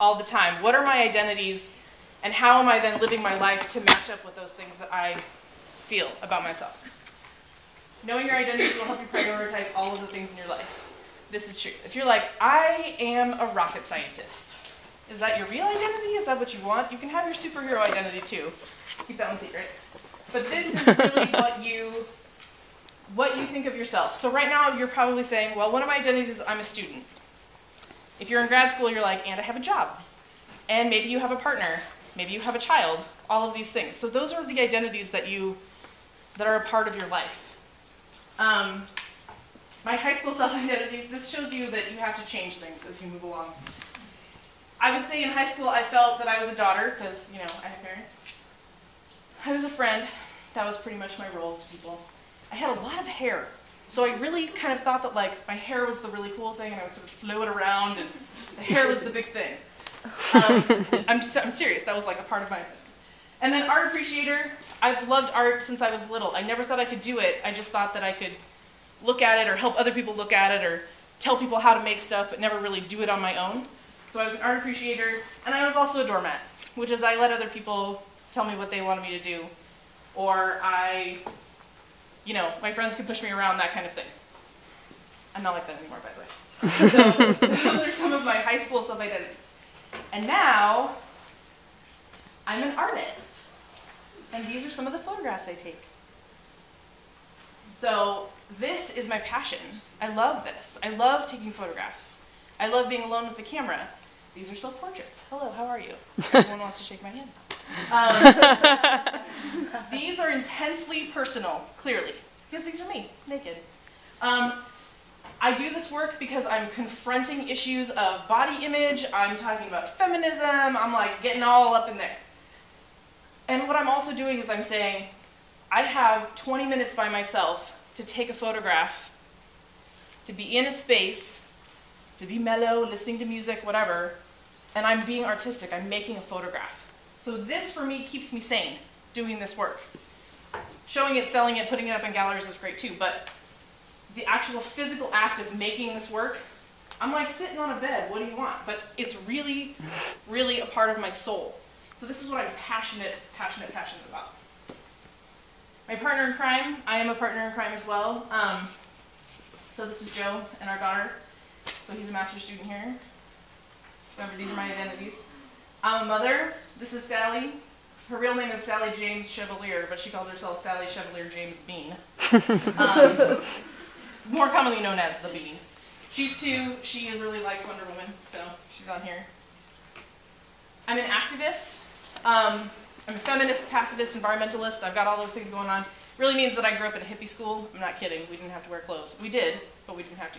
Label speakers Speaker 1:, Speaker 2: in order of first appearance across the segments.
Speaker 1: all the time? What are my identities, and how am I then living my life to match up with those things that I feel about myself? Knowing your identities will help you prioritize all of the things in your life. This is true. If you're like, I am a rocket scientist, is that your real identity? Is that what you want? You can have your superhero identity too. Keep that one secret. But this is really what you think of yourself. So right now you're probably saying, well, one of my identities is I'm a student. If you're in grad school, you're like, and I have a job. And maybe you have a partner. Maybe you have a child. All of these things. So those are the identities that are a part of your life. My high school self-identities, this shows you that you have to change things as you move along. I would say in high school I felt that I was a daughter because, you know, I have parents. I was a friend. That was pretty much my role to people. I had a lot of hair. So I really kind of thought that like my hair was the really cool thing and I would sort of flow it around and the hair was the big thing. I'm serious. That was like a part of my... And then art appreciator. I've loved art since I was little. I never thought I could do it. I just thought that I could look at it or help other people look at it or tell people how to make stuff but never really do it on my own. So I was an art appreciator, and I was also a doormat, which is I let other people tell me what they wanted me to do, or my friends could push me around, that kind of thing. I'm not like that anymore, by the way. So those are some of my high school self-identities. And now, I'm an artist. And these are some of the photographs I take. So this is my passion. I love this. I love taking photographs. I love being alone with the camera. These are self-portraits. Hello, how are you? Everyone wants to shake my hand. These are intensely personal, clearly, because these are me, naked. I do this work because I'm confronting issues of body image. I'm talking about feminism. I'm like getting all up in there. And what I'm also doing is I'm saying, I have 20 minutes by myself to take a photograph, to be in a space, to be mellow, listening to music, whatever, and I'm being artistic. I'm making a photograph. So this, for me, keeps me sane, doing this work. Showing it, selling it, putting it up in galleries is great too, but the actual physical act of making this work, I'm like sitting on a bed, what do you want? But it's really, really a part of my soul. So this is what I'm passionate about. My partner in crime, I am a partner in crime as well. So this is Joe and our daughter. So he's a master's student here. Remember, these are my identities. I'm a mother. This is Sally. Her real name is Sally James Chevalier, but she calls herself Sally Chevalier James Bean. More commonly known as the Bean. She's 2. She really likes Wonder Woman, so she's on here. I'm an activist. I'm a feminist, pacifist, environmentalist. I've got all those things going on. Really means that I grew up in a hippie school. I'm not kidding. We didn't have to wear clothes. We did, but we didn't have to.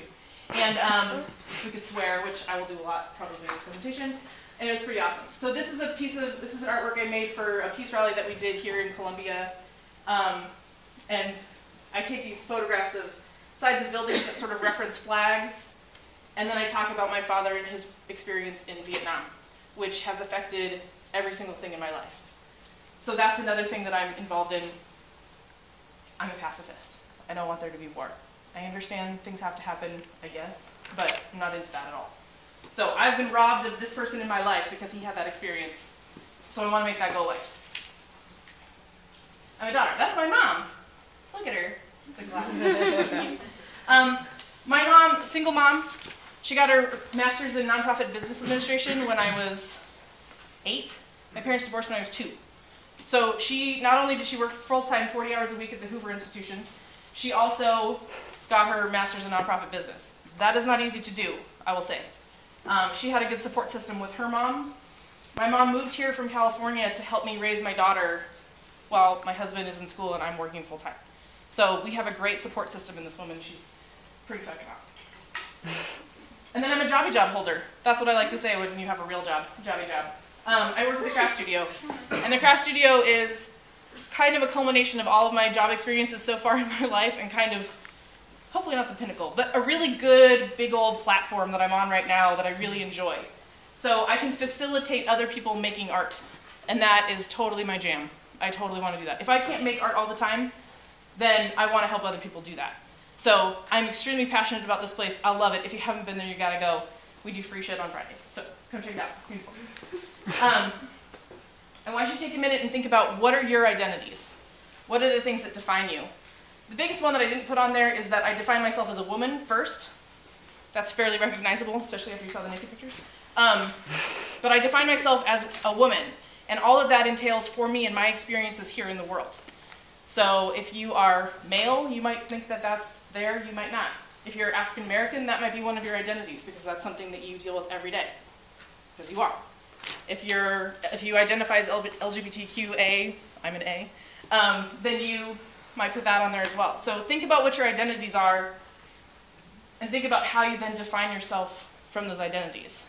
Speaker 1: And we could swear, which I will do a lot probably in this presentation. And it was pretty awesome. So this is an artwork I made for a peace rally that we did here in Columbia. And I take these photographs of sides of buildings that sort of reference flags. And then I talk about my father and his experience in Vietnam, which has affected every single thing in my life. So that's another thing that I'm involved in. I'm a pacifist. I don't want there to be war. I understand things have to happen, I guess, but I'm not into that at all. So I've been robbed of this person in my life because he had that experience. So I want to make that go away. I'm a daughter. That's my mom. Look at her. The glasses. My mom, single mom, she got her master's in nonprofit business administration when I was 8. My parents divorced when I was 2. So she, not only did she work full-time 40 hours a week at the Hoover Institution, she also got her master's in nonprofit business. That is not easy to do, I will say. She had a good support system with her mom. My mom moved here from California to help me raise my daughter while my husband is in school and I'm working full-time. So we have a great support system in this woman. She's pretty fucking awesome. And then I'm a jobby job holder. That's what I like to say when you have a real job, jobby job. I work at the craft studio. And the craft studio is kind of a culmination of all of my job experiences so far in my life and kind of, hopefully not the pinnacle, but a really good big old platform that I'm on right now that I really enjoy. So I can facilitate other people making art. And that is totally my jam. I totally want to do that. If I can't make art all the time, then I want to help other people do that. So I'm extremely passionate about this place. I love it. If you haven't been there, you gotta go. We do free shit on Fridays, so come check it out. Beautiful. I want you to take a minute and think about what are your identities? What are the things that define you? The biggest one that I didn't put on there is that I define myself as a woman first. That's fairly recognizable, especially after you saw the naked pictures. But I define myself as a woman, and all of that entails for me and my experiences here in the world. So if you are male, you might think that that's there, you might not. If you're African American, that might be one of your identities because that's something that you deal with every day, because you are. If you identify as LGBTQA, I'm an A, then you might put that on there as well. So think about what your identities are, and think about how you then define yourself from those identities.